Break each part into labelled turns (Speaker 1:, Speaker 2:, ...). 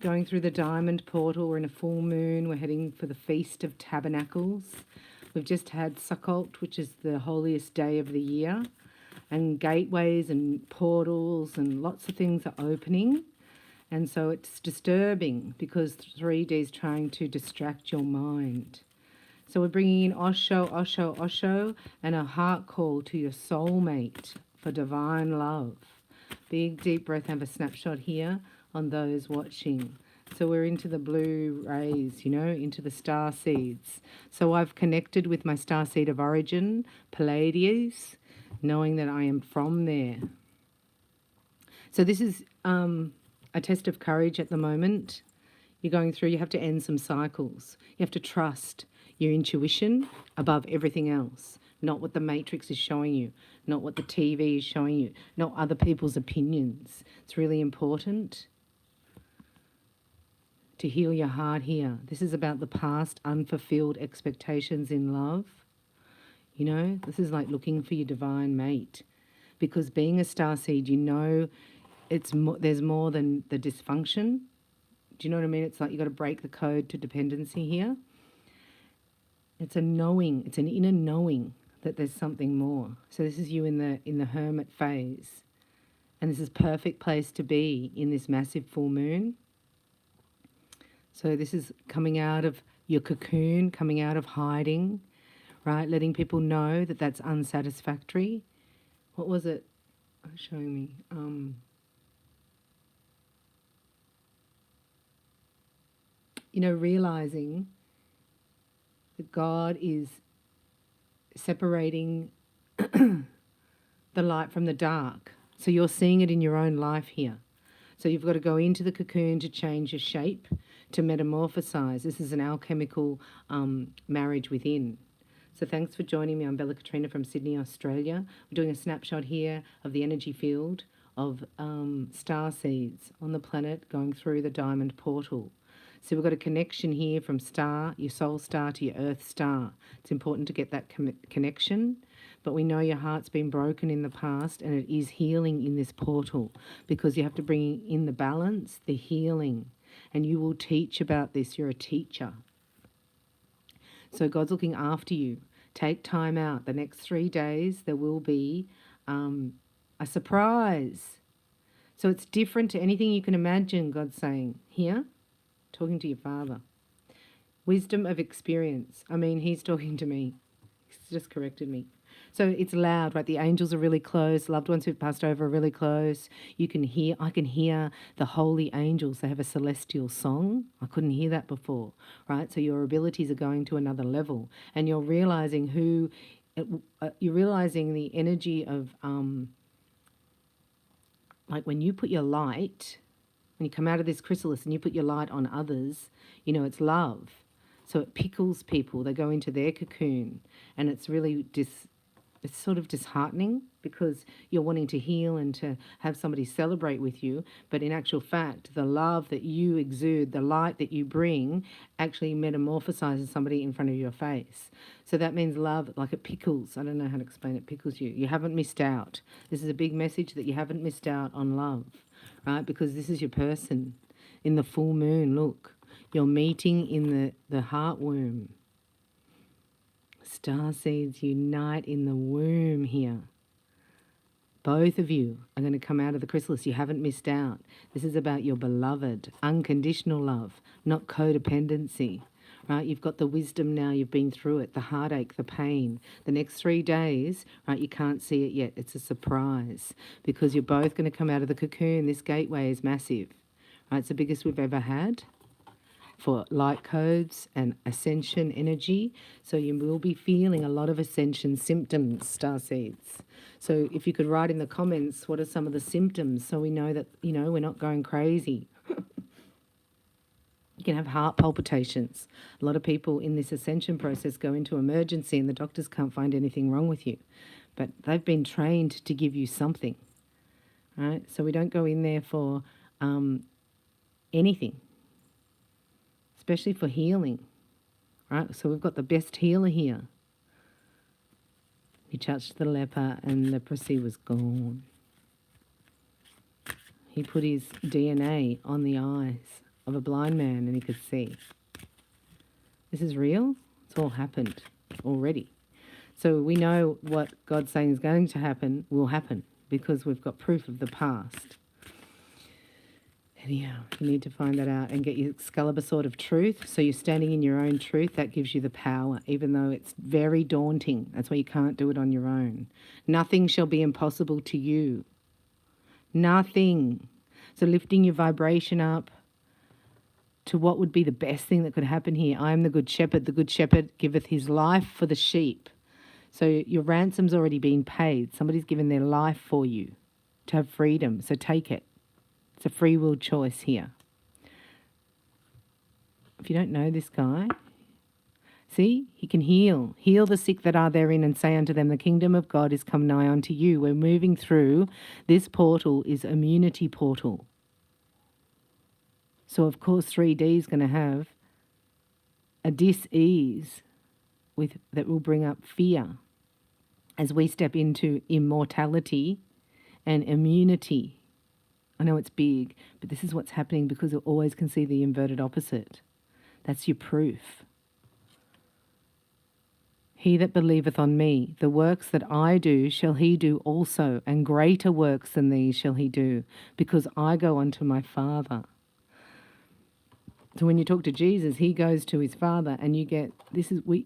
Speaker 1: Going through the diamond portal, we're in a full moon, we're heading for the Feast of Tabernacles. We've just had Sukkot, which is the holiest day of the year, and gateways and portals and lots of things are opening. And so it's disturbing because 3D is trying to distract your mind. So we're bringing in Osho, Osho, Osho, and a heart call to your soulmate for divine love. Big deep breath, have a snapshot here on those watching. So we're into the blue rays, into the star seeds. So I've connected with my star seed of origin, Palladius, knowing that I am from there. So this is a test of courage at the moment. You're going through, you have to end some cycles. You have to trust your intuition above everything else. Not what the matrix is showing you, not what the TV is showing you, not other people's opinions. It's really important to heal your heart here. This is about the past unfulfilled expectations in love. This is like looking for your divine mate. Because being a starseed, there's more than the dysfunction. Do you know what I mean? It's like you've got to break the code to dependency here. It's a knowing, it's an inner knowing that there's something more. So this is you in the hermit phase. And this is perfect place to be in this massive full moon. So this is coming out of your cocoon, coming out of hiding, right? Letting people know that that's unsatisfactory. What was it showing me? Realizing that God is separating the light from the dark. So you're seeing it in your own life here. So you've got to go into the cocoon to change your shape, to metamorphosize. This is an alchemical marriage within. So thanks for joining me. I'm Bella Katrina from Sydney, Australia. We're doing a snapshot here of the energy field of star seeds on the planet going through the diamond portal. So we've got a connection here from star, your soul star, to your earth star. It's important to get that connection, but we know your heart's been broken in the past and it is healing in this portal because you have to bring in the balance, the healing, and you will teach about this. You're a teacher. So God's looking after you. Take time out. The next 3 days there will be a surprise. So it's different to anything you can imagine, God's saying here. Talking to your father. Wisdom of experience. He's talking to me. He's just corrected me. So it's loud, right? The angels are really close. Loved ones who've passed over are really close. I can hear the holy angels. They have a celestial song. I couldn't hear that before, right? So your abilities are going to another level. And you're realizing the energy of, like when you put your light, when you come out of this chrysalis and you put your light on others, it's love. So it pickles people. They go into their cocoon. And it's really it's sort of disheartening because you're wanting to heal and to have somebody celebrate with you. But in actual fact, the love that you exude, the light that you bring, actually metamorphosizes somebody in front of your face. So that means love, like it pickles. I don't know how to explain it. Pickles you. You haven't missed out. This is a big message that you haven't missed out on love. Right? Because this is your person in the full moon. Look, you're meeting in the heart womb. Star seeds unite in the womb here. Both of you are going to come out of the chrysalis. You haven't missed out. This is about your beloved, unconditional love, not codependency. Right? You've got the wisdom now. You've been through it, the heartache, the pain. The next 3 days, right, you can't see it yet. It's a surprise because you're both going to come out of the cocoon. This gateway is massive. Right? It's the biggest we've ever had for light codes and ascension energy. So you will be feeling a lot of ascension symptoms, starseeds. So if you could write in the comments, what are some of the symptoms so we know that, we're not going crazy. You can have heart palpitations. A lot of people in this ascension process go into emergency and the doctors can't find anything wrong with you. But they've been trained to give you something, right? So we don't go in there for anything, especially for healing, right? So we've got the best healer here. He touched the leper and leprosy was gone. He put his DNA on the eyes of a blind man and he could see. This is real. It's all happened already. So we know what God's saying is going to happen will happen because we've got proof of the past. Anyhow, you need to find that out and get your Excalibur sword of truth. So you're standing in your own truth. That gives you the power, even though it's very daunting. That's why you can't do it on your own. Nothing shall be impossible to you. Nothing. So lifting your vibration up to what would be the best thing that could happen here. I am the good shepherd. The good shepherd giveth his life for the sheep. So your ransom's already been paid. Somebody's given their life for you to have freedom. So take it. It's a free will choice here. If you don't know this guy, see, he can heal. Heal the sick that are therein and say unto them, the kingdom of God is come nigh unto you. We're moving through. This portal is immunity portal. So, of course, 3D is going to have a dis-ease that will bring up fear as we step into immortality and immunity. I know it's big, but this is what's happening because you always can see the inverted opposite. That's your proof. He that believeth on me, the works that I do shall he do also, and greater works than these shall he do, because I go unto my Father. So when you talk to Jesus, he goes to his Father, and you get,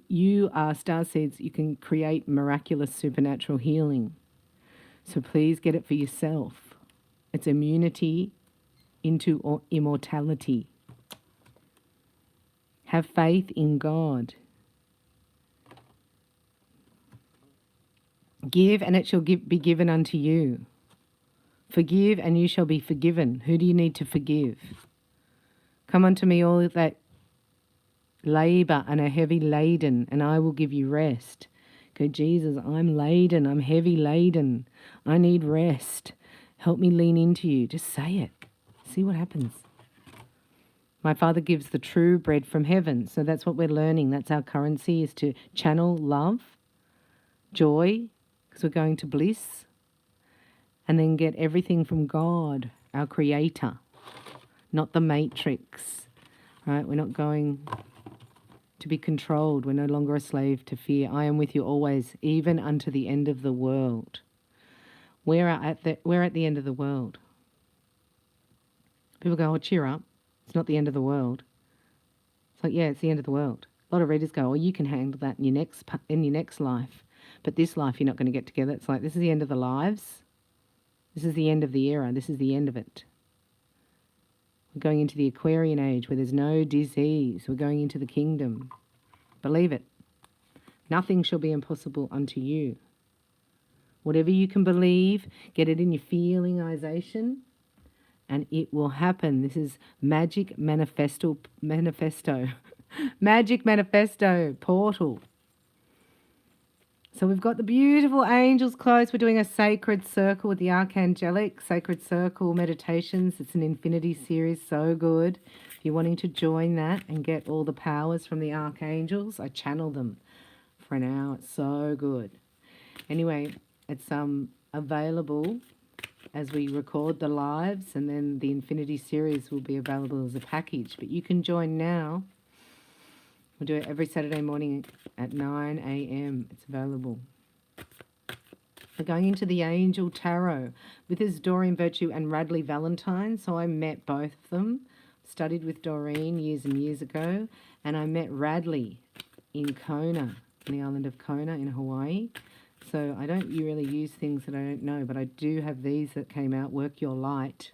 Speaker 1: you are starseeds, you can create miraculous supernatural healing. So please get it for yourself. It's immunity into immortality. Have faith in God. Give, and it shall be given unto you. Forgive, and you shall be forgiven. Who do you need to forgive? Come unto me, all that labour and are heavy laden, and I will give you rest. Go, Jesus, I'm laden. I'm heavy laden. I need rest. Help me lean into you. Just say it. See what happens. My Father gives the true bread from heaven. So that's what we're learning. That's our currency, is to channel love, joy, because we're going to bliss, and then get everything from God, our Creator, not the matrix. Right? We're not going to be controlled. We're no longer a slave to fear. I am with you always, even unto the end of the world. We're at the end of the world. People go, oh, cheer up. It's not the end of the world. It's like, yeah, it's the end of the world. A lot of readers go, oh, you can handle that in your next life. But this life, you're not going to get together. It's like, this is the end of the lives. This is the end of the era. This is the end of it. We're going into the Aquarian age where there's no disease. We're going into the kingdom. Believe it. Nothing shall be impossible unto you. Whatever you can believe, get it in your feelingization, and it will happen. This is magic manifesto. Magic manifesto portal. So we've got the beautiful angels close. We're doing a sacred circle with the archangelic sacred circle meditations. It's an infinity series, so good. If you're wanting to join that and get all the powers from the archangels, I channel them for an hour. It's so good. Anyway, it's available as we record the lives, and then the Infinity series will be available as a package. But you can join now. We'll do it every Saturday morning at 9 a.m. It's available. We're going into the Angel Tarot. With this Doreen Virtue and Radley Valentine. So I met both of them. Studied with Doreen years and years ago. And I met Radley in Kona, on the island of Kona in Hawaii. So I don't really use things that I don't know, but I do have these that came out, Work Your Light.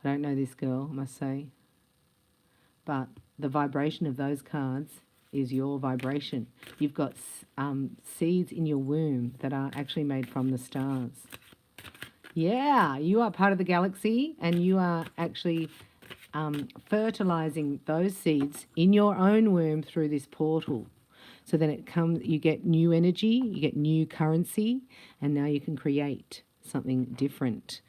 Speaker 1: I don't know this girl, I must say. But the vibration of those cards is your vibration. You've got seeds in your womb that are actually made from the stars. Yeah, you are part of the galaxy, and you are actually fertilizing those seeds in your own womb through this portal. So then it comes, you get new energy, you get new currency, and now you can create something different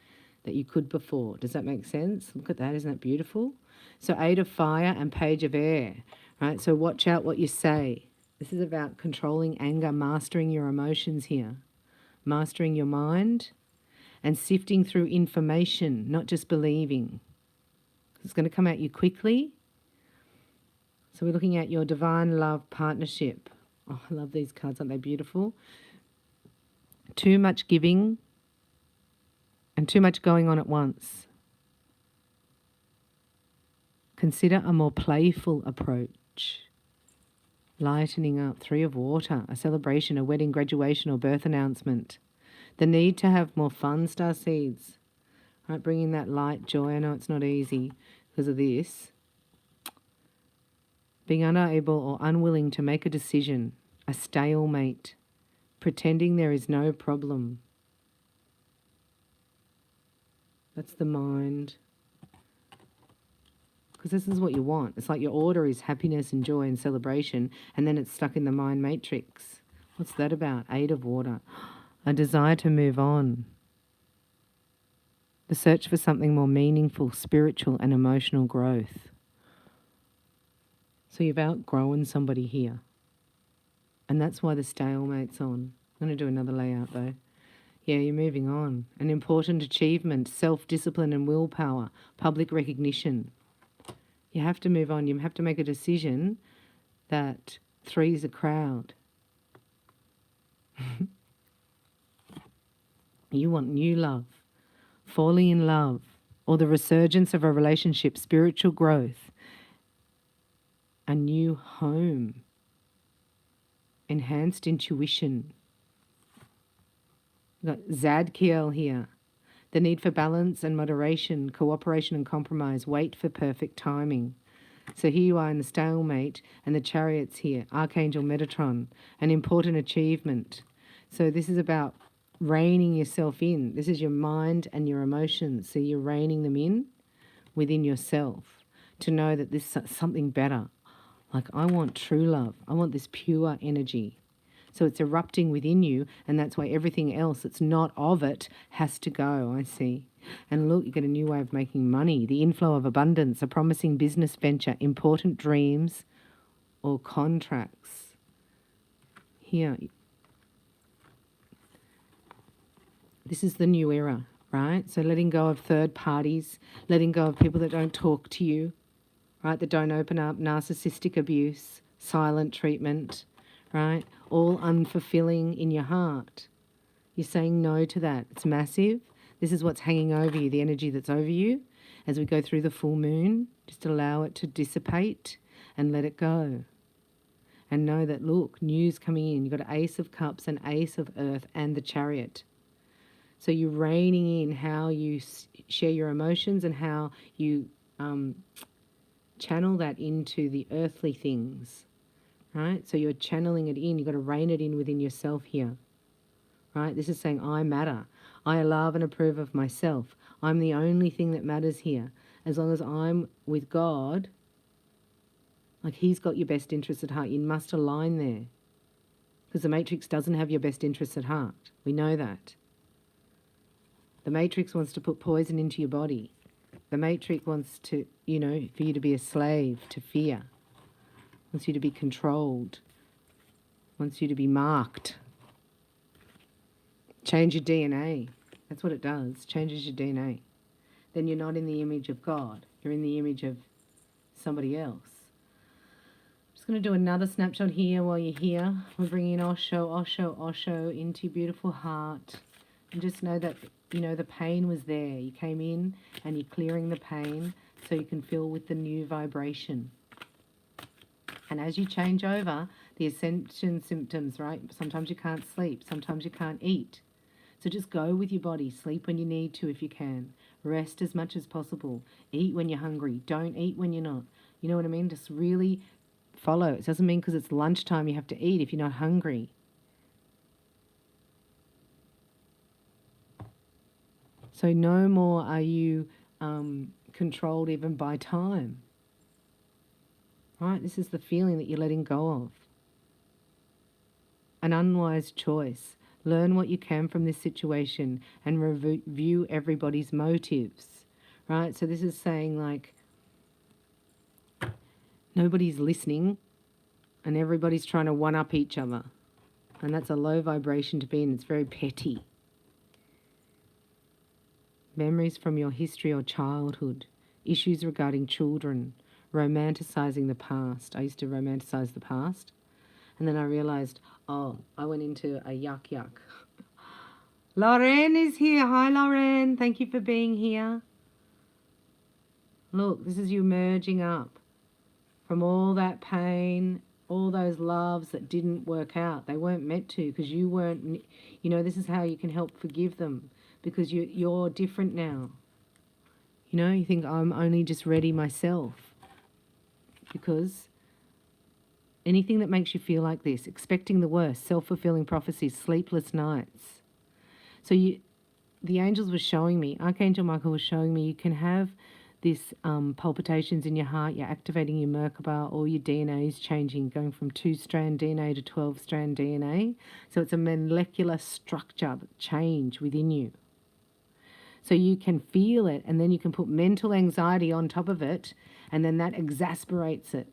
Speaker 1: that you could before. Does that make sense? Look at that, isn't that beautiful? So 8 of Fire and Page of Air, right? So watch out what you say. This is about controlling anger, mastering your emotions here, mastering your mind, and sifting through information, not just believing. It's going to come at you quickly. So we're looking at your divine love partnership. Oh, I love these cards. Aren't they beautiful? Too much giving and too much going on at once. Consider a more playful approach. Lightening up. 3 of Water. A celebration, a wedding, graduation or birth announcement. The need to have more fun, starseeds. Right, bringing that light joy. I know it's not easy because of this. Being unable or unwilling to make a decision. A stalemate. Pretending there is no problem. That's the mind. Because this is what you want. It's like your order is happiness and joy and celebration, and then it's stuck in the mind matrix. What's that about? 8 of Water. A desire to move on. The search for something more meaningful, spiritual and emotional growth. So you've outgrown somebody here. And that's why the stalemate's on. I'm going to do another layout though. Yeah, you're moving on. An important achievement, self-discipline and willpower, public recognition. You have to move on. You have to make a decision that 3 is a crowd. You want new love, falling in love, or the resurgence of a relationship, spiritual growth, a new home, enhanced intuition. We've got Zadkiel here. The need for balance and moderation, cooperation and compromise, wait for perfect timing. So here you are in the stalemate and the Chariot's here, Archangel Metatron, an important achievement. So this is about reining yourself in. This is your mind and your emotions. So you're reining them in within yourself to know that this is something better. Like, I want true love. I want this pure energy. So it's erupting within you, and that's why everything else that's not of it has to go, I see. And look, you get a new way of making money, the inflow of abundance, a promising business venture, important dreams or contracts. Here, this is the new era, right? So letting go of third parties, letting go of people that don't talk to you, right, that don't open up, narcissistic abuse, silent treatment, right? All unfulfilling in your heart. You're saying no to that. It's massive. This is what's hanging over you, the energy that's over you. As we go through the full moon, just allow it to dissipate and let it go. And know that, look, news coming in. You've got an Ace of Cups, an Ace of Earth, and the Chariot. So you're reining in how you share your emotions and how you channel that into the earthly things. Right? So you're channeling it in. You've got to rein it in within yourself here. Right? This is saying, I matter. I love and approve of myself. I'm the only thing that matters here. As long as I'm with God, like He's got your best interests at heart. You must align there. Because the Matrix doesn't have your best interests at heart. We know that. The Matrix wants to put poison into your body. The Matrix wants to, for you to be a slave to fear. Wants you to be controlled, wants you to be marked. Change your DNA. That's what it does, changes your DNA. Then you're not in the image of God, you're in the image of somebody else. I'm just going to do another snapshot here while you're here. We're bringing in Osho, Osho, Osho into your beautiful heart. And just know that, the pain was there. You came in and you're clearing the pain so you can feel with the new vibration. And as you change over, the Ascension Symptoms, right? Sometimes you can't sleep. Sometimes you can't eat. So just go with your body. Sleep when you need to if you can. Rest as much as possible. Eat when you're hungry. Don't eat when you're not. You know what I mean? Just really follow. It doesn't mean because it's lunchtime you have to eat if you're not hungry. So no more are you controlled even by time. Right? This is the feeling that you're letting go of. An unwise choice. Learn what you can from this situation and review everybody's motives. Right? So this is saying like nobody's listening and everybody's trying to one-up each other. And that's a low vibration to be in. It's very petty. Memories from your history or childhood. issues regarding children, romanticizing the past. I used to romanticize the past. And then I realized, I went into a yuck. Lauren is here. Hi, Lauren. Thank you for being here. Look, this is you merging up from all that pain, all those loves that didn't work out. They weren't meant to, because you weren't, this is how you can help forgive them, because you're different now. You think, I'm only just ready myself. Because anything that makes you feel like this, expecting the worst, self-fulfilling prophecies, sleepless nights. So the angels were showing me, Archangel Michael was showing me, you can have this palpitations in your heart, you're activating your Merkaba, all your DNA is changing, going from 2-strand DNA to 12-strand DNA. So it's a molecular structure change within you. So you can feel it, and then you can put mental anxiety on top of it, and then that exasperates it.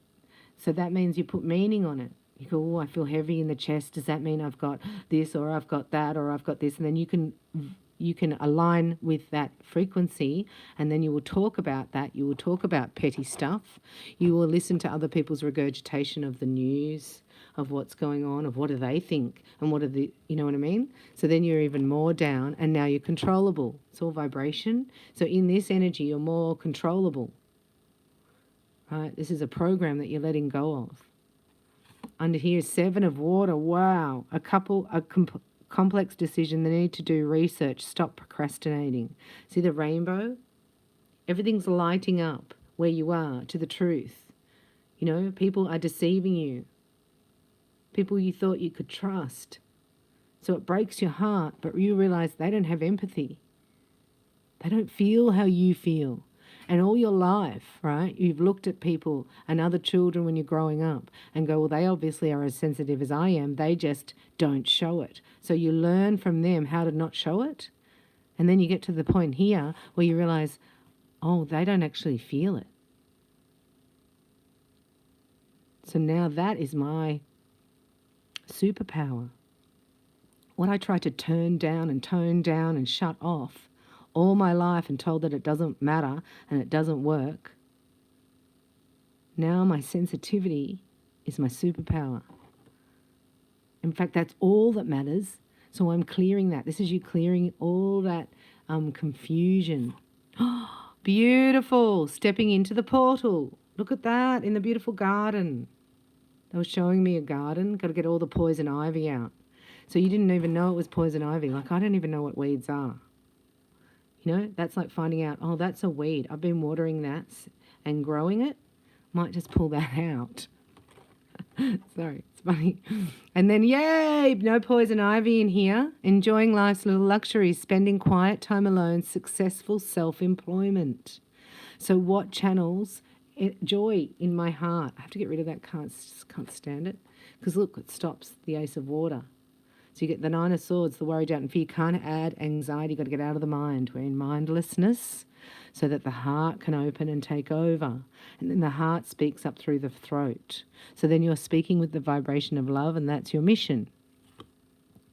Speaker 1: So that means you put meaning on it. You go, I feel heavy in the chest. Does that mean I've got this, or I've got that, or I've got this? And then you can align with that frequency, and then you will talk about that. You will talk about petty stuff. You will listen to other people's regurgitation of the news, of what's going on, of what do they think, and what are the, you know what I mean? So then you're even more down, and now you're controllable. It's all vibration. So in this energy, you're more controllable. Right? This is a program that you're letting go of. Under here is 7 of water. Wow. A complex decision. They need to do research. Stop procrastinating. See the rainbow? Everything's lighting up where you are to the truth. People are deceiving you. People you thought you could trust. So it breaks your heart, but you realize they don't have empathy. They don't feel how you feel. And all your life, right, you've looked at people and other children when you're growing up and go, well, they obviously are as sensitive as I am. They just don't show it. So you learn from them how to not show it. And then you get to the point here where you realize, they don't actually feel it. So now that is my superpower. What I try to turn down and tone down and shut off all my life and told that it doesn't matter and it doesn't work. Now my sensitivity is my superpower. In fact, that's all that matters. So I'm clearing that. This is you clearing all that confusion. Beautiful. Stepping into the portal. Look at that in the beautiful garden. They were showing me a garden. Got to get all the poison ivy out. So you didn't even know it was poison ivy. Like, I don't even know what weeds are. That's like finding out, that's a weed. I've been watering that and growing it. Might just pull that out. Sorry, it's funny. And then, yay, no poison ivy in here. Enjoying life's little luxuries, spending quiet time alone, successful self-employment. So what channels joy in my heart? I have to get rid of that, can't stand it. Because look, it stops the Ace of Water. So you get the 9 of Swords, the worry, doubt, and fear. You can't add anxiety. You've got to get out of the mind. We're in mindlessness so that the heart can open and take over. And then the heart speaks up through the throat. So then you're speaking with the vibration of love, and that's your mission.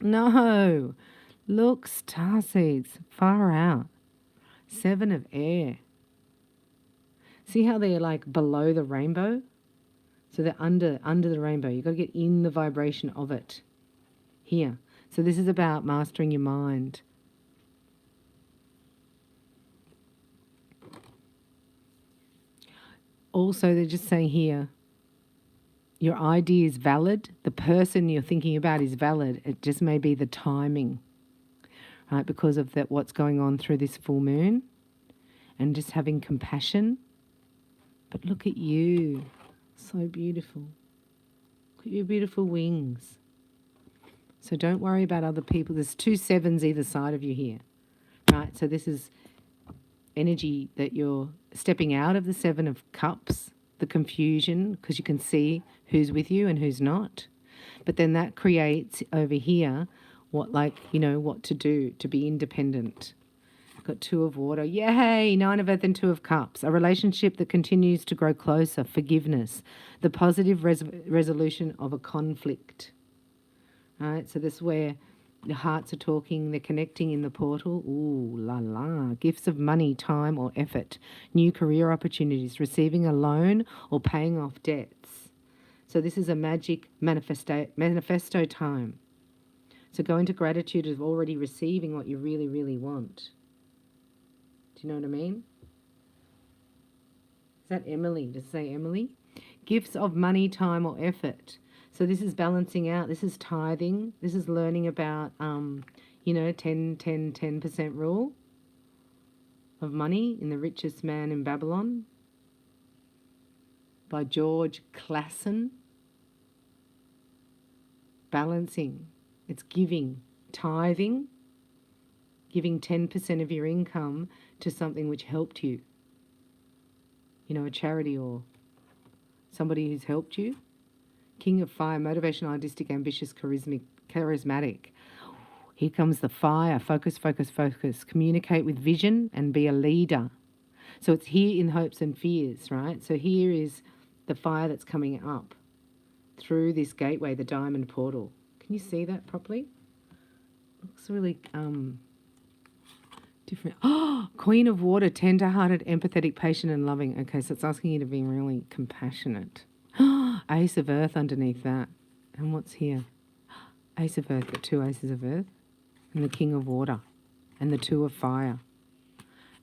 Speaker 1: No. Look, starseeds, far out. 7 of air. See how they're like below the rainbow? So they're under the rainbow. You've got to get in the vibration of it. Here. So this is about mastering your mind. Also, they're just saying here, your idea is valid. The person you're thinking about is valid. It just may be the timing, right? Because of that, what's going on through this full moon, and just having compassion. But look at you. So beautiful. Look at your beautiful wings. So don't worry about other people. There's 2 sevens either side of you here, right? So this is energy that you're stepping out of the 7 of Cups, the confusion, because you can see who's with you and who's not. But then that creates over here what to do to be independent. I've got 2 of Water. Yay! 9 of Earth and 2 of Cups. A relationship that continues to grow closer. Forgiveness. The positive resolution of a conflict. Right, so this is where The hearts are talking, they're connecting in the portal. Ooh, la la. Gifts of money, time or effort. New career opportunities, receiving a loan or paying off debts. So this is a magic manifesto time. So go into gratitude of already receiving what you really, really want. Do you know what I mean? Is that Emily? Does it say Emily? Gifts of money, time or effort. So this is balancing out. This is tithing. This is learning about, 10% rule of money in The Richest Man in Babylon by George Clason. Balancing. It's giving. Tithing. Giving 10% of your income to something which helped you. A charity or somebody who's helped you. King of Fire, motivational, artistic, ambitious, charismatic. Here comes the fire. Focus, focus, focus. Communicate with vision and be a leader. So it's here in hopes and fears, right? So here is the fire that's coming up through this gateway, the diamond portal. Can you see that properly? Looks really different. Oh, Queen of Water, tender-hearted, empathetic, patient and loving. Okay, so it's asking you to be really compassionate. Ace of Earth underneath that. And what's here? Ace of Earth, the 2 aces of Earth. And the King of Water. And the 2 of Fire.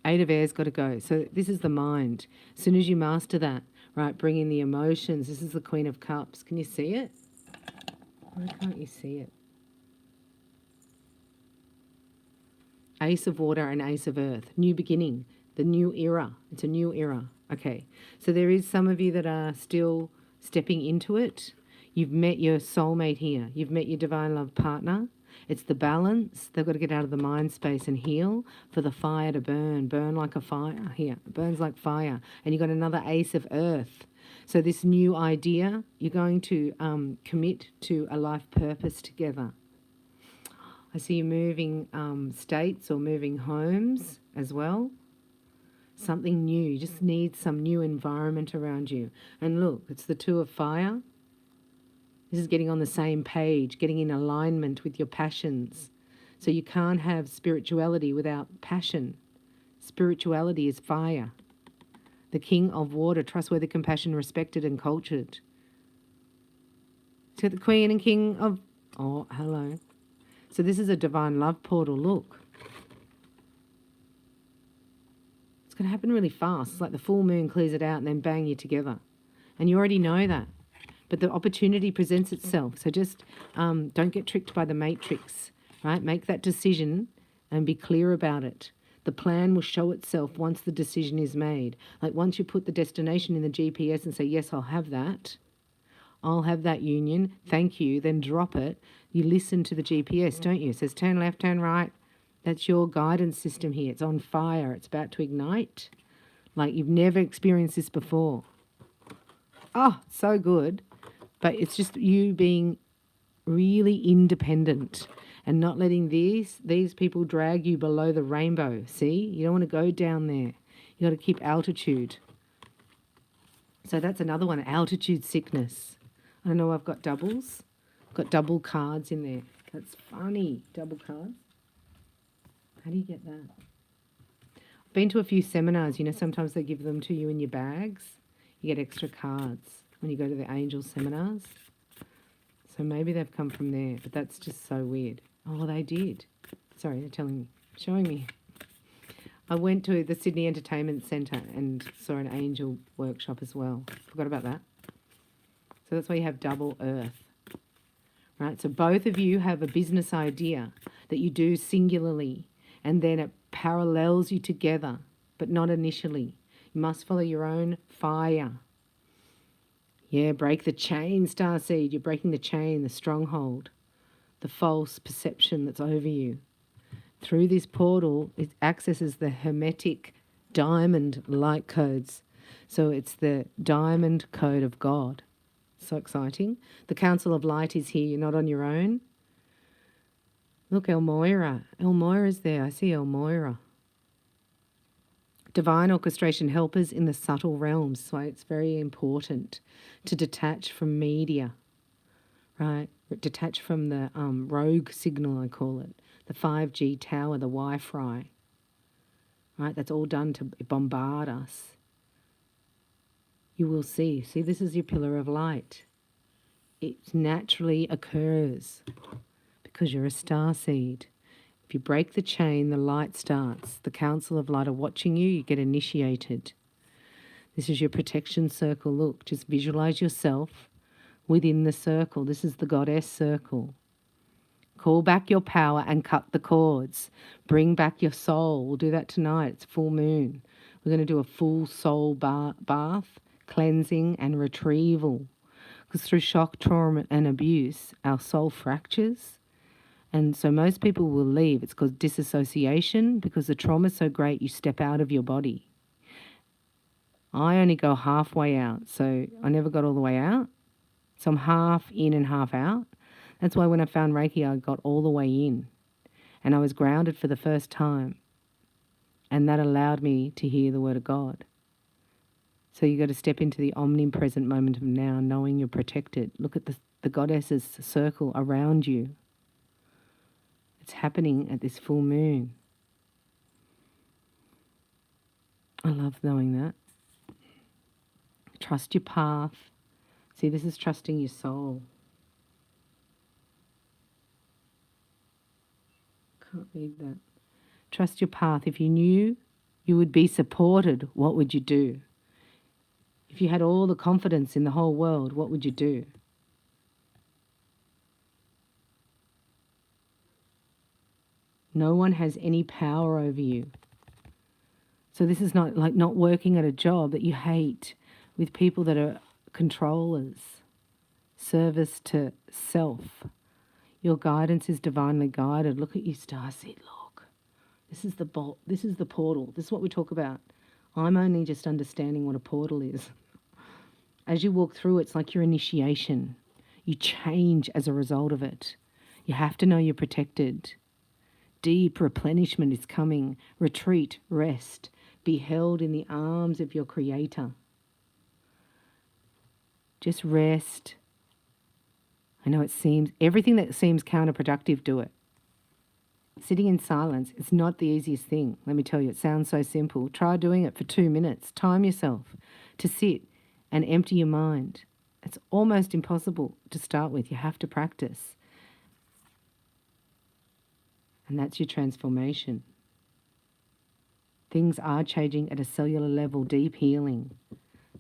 Speaker 1: 8 of Air's got to go. So this is the mind. As soon as you master that, right, bring in the emotions. This is the Queen of Cups. Can you see it? Why can't you see it? Ace of Water and Ace of Earth. New beginning. The new era. It's a new era. Okay. So there is some of you that are still stepping into it. You've met your soulmate here. You've met your divine love partner. It's the balance. They've got to get out of the mind space and heal for the fire to burn. Burn like a fire here. It burns like fire. And you've got another Ace of Earth. So this new idea, you're going to commit to a life purpose together. I see you moving states or moving homes as well. Something new. You just need some new environment around you. And look, it's the 2 of Fire. This is getting on the same page, getting in alignment with your passions. So you can't have spirituality without passion. Spirituality is fire. The King of Water, trustworthy, compassion, respected and cultured. So the Queen and King of... Oh, hello. So this is a divine love portal. Look. It's going to happen really fast. It's like the full moon clears it out and then bang, you're together. And you already know that. But the opportunity presents itself. So just don't get tricked by the matrix, right? Make that decision and be clear about it. The plan will show itself once the decision is made. Like once you put the destination in the GPS and say, yes, I'll have that. I'll have that union. Thank you. Then drop it. You listen to the GPS, don't you? It says turn left, turn right. That's your guidance system here. It's on fire. It's about to ignite. Like you've never experienced this before. Oh, so good. But it's just you being really independent and not letting these people drag you below the rainbow. See? You don't want to go down there. You got to keep altitude. So that's another one, altitude sickness. I don't know, I've got doubles. I've got double cards in there. That's funny, double cards. How do you get that? I've been to a few seminars, sometimes they give them to you in your bags. You get extra cards when you go to the angel seminars. So maybe they've come from there, but that's just so weird. Oh, they did. Sorry, they're showing me. I went to the Sydney Entertainment Centre and saw an angel workshop as well. Forgot about that. So that's why you have double earth. Right? So both of you have a business idea that you do singularly, and then it parallels you together, but not initially. You must follow your own fire. Yeah, break the chain, Starseed. You're breaking the chain, the stronghold, the false perception that's over you. Through this portal, it accesses the hermetic diamond light codes. So it's the diamond code of God. So exciting. The Council of Light is here. You're not on your own. Look, Elmoira. Elmoira's there. I see Elmoira. Divine orchestration helpers in the subtle realms. So it's very important to detach from media. right? Detach from the rogue signal, I call it, the 5G tower, the Wi-Fi, right? That's all done to bombard us. You will see. See, this is your pillar of light. It naturally occurs because you're a star seed. If you break the chain, the light starts. The Council of Light are watching you. You get initiated. This is your protection circle. Look, just visualize yourself within the circle. This is the goddess circle. Call back your power and cut the cords. Bring back your soul. We'll do that tonight. It's full moon. We're going to do a full soul bath, cleansing and retrieval. Because through shock, trauma and abuse, our soul fractures. And so most people will leave. It's called disassociation because the trauma is so great you step out of your body. I only go halfway out, so I never got all the way out. So I'm half in and half out. That's why when I found Reiki, I got all the way in. And I was grounded for the first time. And that allowed me to hear the word of God. So you got to step into the omnipresent moment of now, knowing you're protected. Look at the goddess's circle around you. It's happening at this full moon. I love knowing that. Trust your path. See, this is trusting your soul. Can't read that. Trust your path. If you knew you would be supported, what would you do? If you had all the confidence in the whole world, what would you do? No one has any power over you. So this is not like not working at a job that you hate with people that are controllers. Service to self. Your guidance is divinely guided. Look at you, starseed. Look. This is the portal. This is what we talk about. I'm only just understanding what a portal is. As you walk through, it's like your initiation. You change as a result of it. You have to know you're protected. Deep replenishment is coming. Retreat, rest. Be held in the arms of your Creator. Just rest. I know everything that seems counterproductive, do it. Sitting in silence is not the easiest thing. Let me tell you, it sounds so simple. Try doing it for 2 minutes. Time yourself to sit and empty your mind. It's almost impossible to start with. You have to practice. And that's your transformation. Things are changing at a cellular level, deep healing.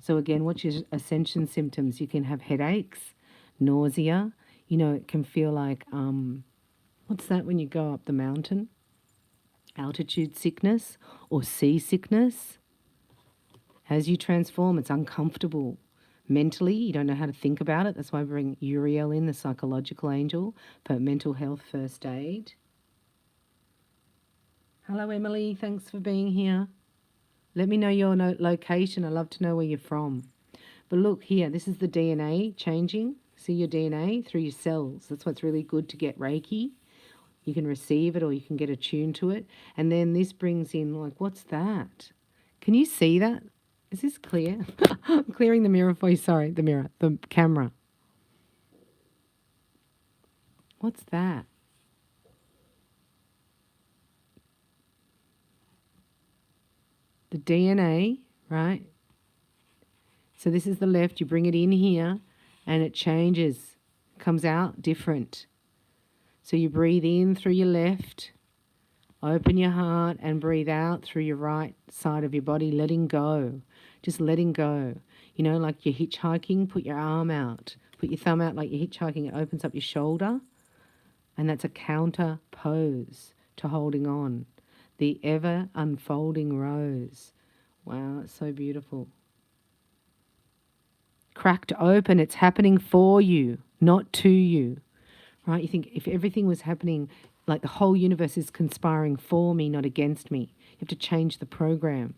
Speaker 1: So again, what's your ascension symptoms? You can have headaches, nausea. You know, it can feel like, what's that when you go up the mountain? Altitude sickness or seasickness. As you transform, it's uncomfortable. Mentally, you don't know how to think about it. That's why I bring Uriel in, the psychological angel, for mental health first aid. Hello, Emily. Thanks for being here. Let me know your location. I love to know where you're from. But look here, this is the DNA changing. See your DNA through your cells. That's what's really good to get Reiki. You can receive it or you can get attuned to it. And then this brings in, like, what's that? Can you see that? Is this clear? I'm clearing the mirror for you. Sorry, the camera. What's that? The DNA, right? So this is the left. You bring it in here and it changes, comes out different. So you breathe in through your left, open your heart and breathe out through your right side of your body, letting go. Just letting go. You know, like you're hitchhiking, put your arm out. Put your thumb out like you're hitchhiking. It opens up your shoulder. And that's a counter pose to holding on. The ever unfolding rose. Wow, it's so beautiful. Cracked open, it's happening for you, not to you. Right? You think if everything was happening, like the whole universe is conspiring for me, not against me. You have to change the program.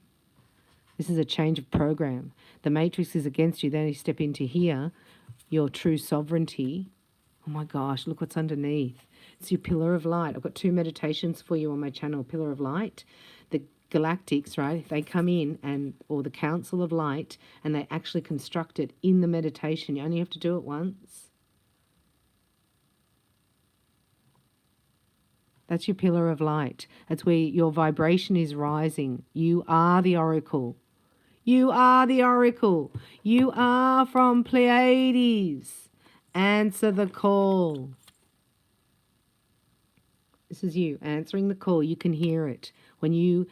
Speaker 1: This is a change of program. The matrix is against you. Then you step into here, your true sovereignty. Oh my gosh, look what's underneath. It's your pillar of light. I've got 2 meditations for you on my channel, Pillar of Light. The galactics, right, they come in, or the Council of Light, and they actually construct it in the meditation. You only have to do it once. That's your pillar of light. That's where your vibration is rising. You are the oracle. You are the oracle. You are from Pleiades. Answer the call. This is you answering the call. You can hear it. When you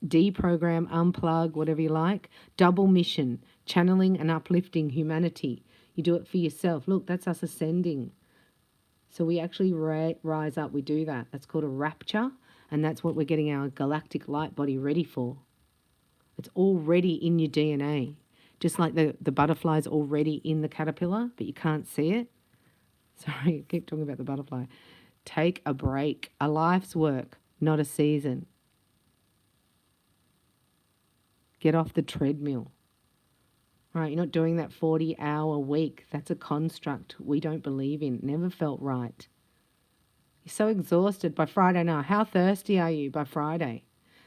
Speaker 1: deprogram, unplug, whatever you like, double mission, channeling and uplifting humanity. You do it for yourself. Look, that's us ascending. So we actually rise up. We do that. That's called a rapture. And that's what we're getting our galactic light body ready for. It's already in your DNA. Just like the butterfly's already in the caterpillar, but you can't see it. Sorry, I keep talking about the butterfly. Take a break. A life's work, not a season. Get off the treadmill. Right, you're not doing that 40-hour week. That's a construct we don't believe in. Never felt right. You're so exhausted by Friday night. How thirsty are you by Friday?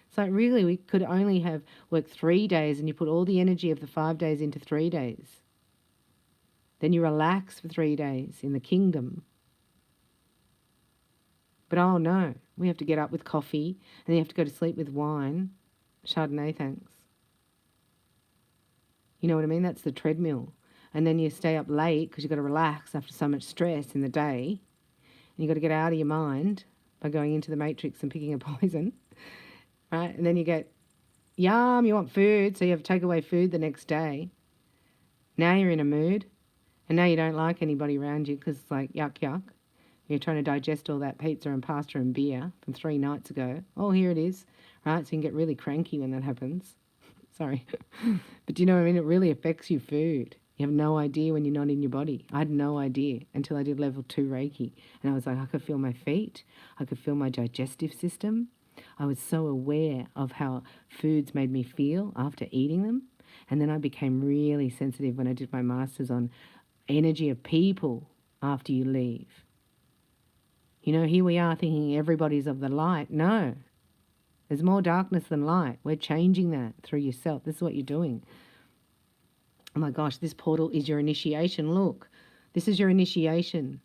Speaker 1: It's like, really, we could only have worked 3 days and you put all the energy of the 5 days into 3 days. Then you relax for 3 days in the kingdom. But oh no, we have to get up with coffee and then you have to go to sleep with wine. Chardonnay, thanks. You know what I mean? That's the treadmill. And then you stay up late because you've got to relax after so much stress in the day. And you've got to get out of your mind by going into the matrix and picking a poison. Right? And then you get, yum, you want food, so you have to take away food the next day. Now you're in a mood. And now you don't like anybody around you because it's like, yuck, yuck. You're trying to digest all that pizza and pasta and beer from 3 nights ago. Oh, here it is. Right? So you can get really cranky when that happens. Sorry. But do you know what I mean? It really affects your food. You have no idea when you're not in your body. I had no idea until I did level 2 Reiki. And I was like, I could feel my feet. I could feel my digestive system. I was so aware of how foods made me feel after eating them. And then I became really sensitive when I did my master's on energy of people after you leave. You know, here we are thinking everybody's of the light. No. There's more darkness than light. We're changing that through yourself. This is what you're doing. Oh my gosh, this portal is your initiation. Look, this is your initiation.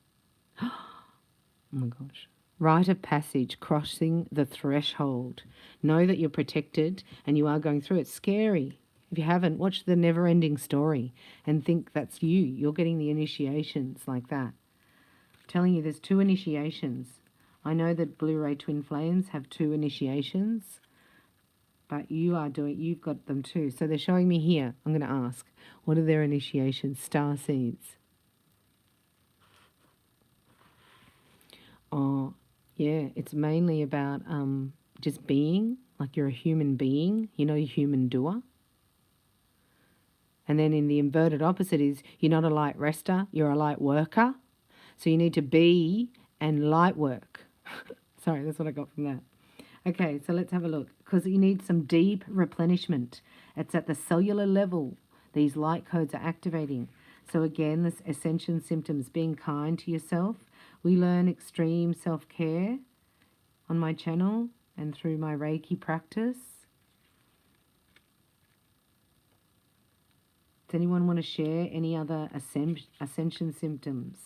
Speaker 1: Oh my gosh. Rite of passage, crossing the threshold. Know that you're protected and you are going through it. It's scary. If you haven't, watch The Never Ending Story and think that's you. You're getting the initiations like that. I'm telling you, there's 2 initiations. I know that Blu-ray Twin Flames have 2 initiations, but you've got them too. So they're showing me here. I'm going to ask, what are their initiations? Star seeds. Oh, yeah, it's mainly about just being, like you're a human being, you know, you're a human doer. And then in the inverted opposite is you're not a light rester, you're a light worker. So you need to be and light work. Sorry, that's what I got from that. Okay, so let's have a look. Because you need some deep replenishment. It's at the cellular level. These light codes are activating. So again, this Ascension Symptoms, being kind to yourself. We learn extreme self-care on my channel and through my Reiki practice. Does anyone want to share any other Ascension Symptoms?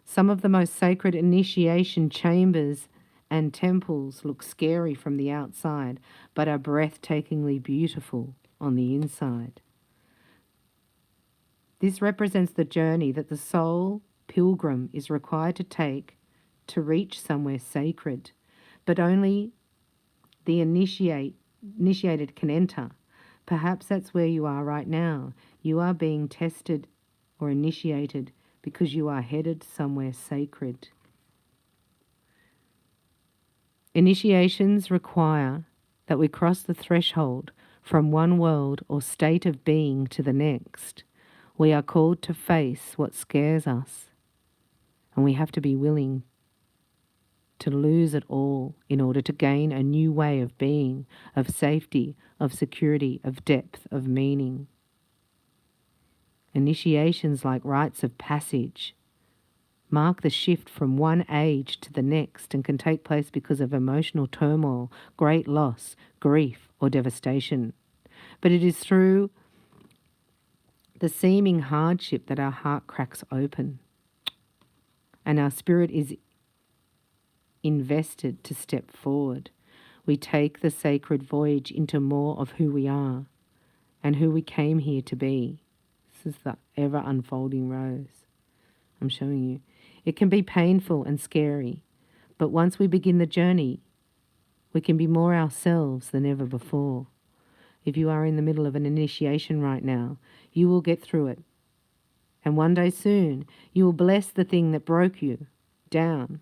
Speaker 1: Some of the most sacred initiation chambers and temples look scary from the outside, but are breathtakingly beautiful on the inside. This represents the journey that the soul pilgrim is required to take to reach somewhere sacred, but only the initiated can enter. Perhaps that's where you are right now. You are being tested or initiated because you are headed somewhere sacred. Initiations require that we cross the threshold from one world or state of being to the next. We are called to face what scares us, and we have to be willing to lose it all in order to gain a new way of being, of safety, of security, of depth, of meaning. Initiations, like rites of passage, mark the shift from one age to the next and can take place because of emotional turmoil, great loss, grief, or devastation. But it is through the seeming hardship that our heart cracks open. and our spirit is invested to step forward. We take the sacred voyage into more of who we are and who we came here to be. This is the ever unfolding rose I'm showing you. It can be painful and scary, but once we begin the journey, we can be more ourselves than ever before. If you are in the middle of an initiation right now, you will get through it. And one day soon, you will bless the thing that broke you down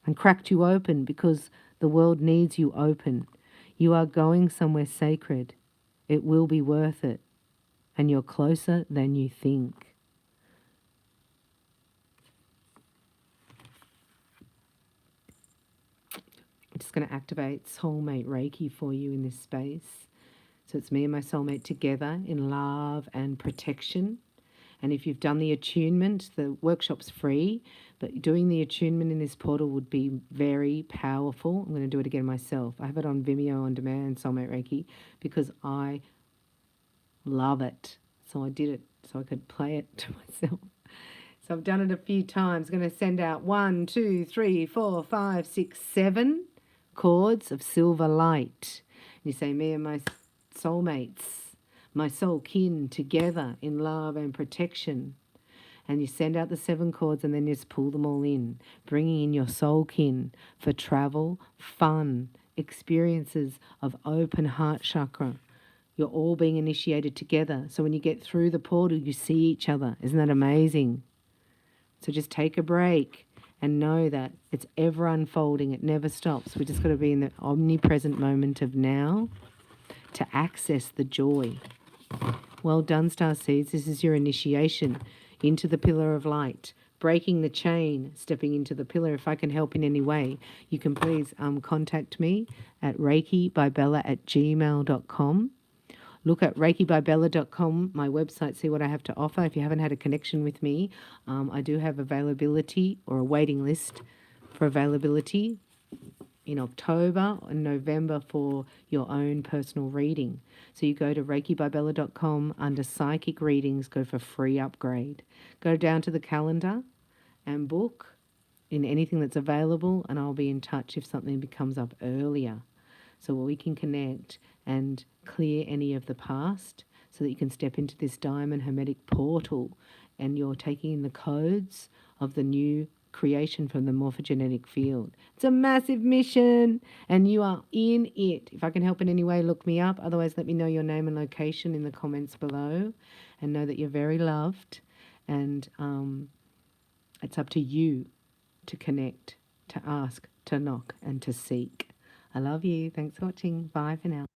Speaker 1: and cracked you open, because the world needs you open. You are going somewhere sacred. It will be worth it. And you're closer than you think. I'm just going to activate soulmate Reiki for you in this space. So it's me and my soulmate together in love and protection. And if you've done the attunement, the workshop's free, but doing the attunement in this portal would be very powerful. I'm going to do it again myself. I have it on Vimeo on demand, Soulmate Reiki, because I love it. So I did it so I could play it to myself. So I've done it a few times. I'm going to send out 1, 2, 3, 4, 5, 6, 7 chords of silver light. You say, me and my soulmates, my soul kin, together in love and protection. And you send out the 7 chords and then you just pull them all in, bringing in your soul kin for travel, fun, experiences of open heart chakra. You're all being initiated together. So when you get through the portal, you see each other. Isn't that amazing? So just take a break and know that it's ever unfolding. It never stops. We just got to be in the omnipresent moment of now to access the joy. Well done, Starseeds. This is your initiation into the pillar of light, breaking the chain, stepping into the pillar. If I can help in any way, you can please contact me at reikibybella@gmail.com. Look at reikibybella.com, my website, see what I have to offer. If you haven't had a connection with me, I do have availability or a waiting list for availability in October and November for your own personal reading. So you go to reikibybella.com, under psychic readings, go for free upgrade. Go down to the calendar and book in anything that's available, and I'll be in touch if something becomes up earlier. So we can connect and clear any of the past so that you can step into this diamond hermetic portal, and you're taking in the codes of the new creation from the morphogenetic field. It's a massive mission and you are in it. If I can help in any way, look me up. Otherwise, let me know your name and location in the comments below, and know that you're very loved, and it's up to you to connect, to ask, to knock and to seek. I love you. Thanks for watching. Bye for now.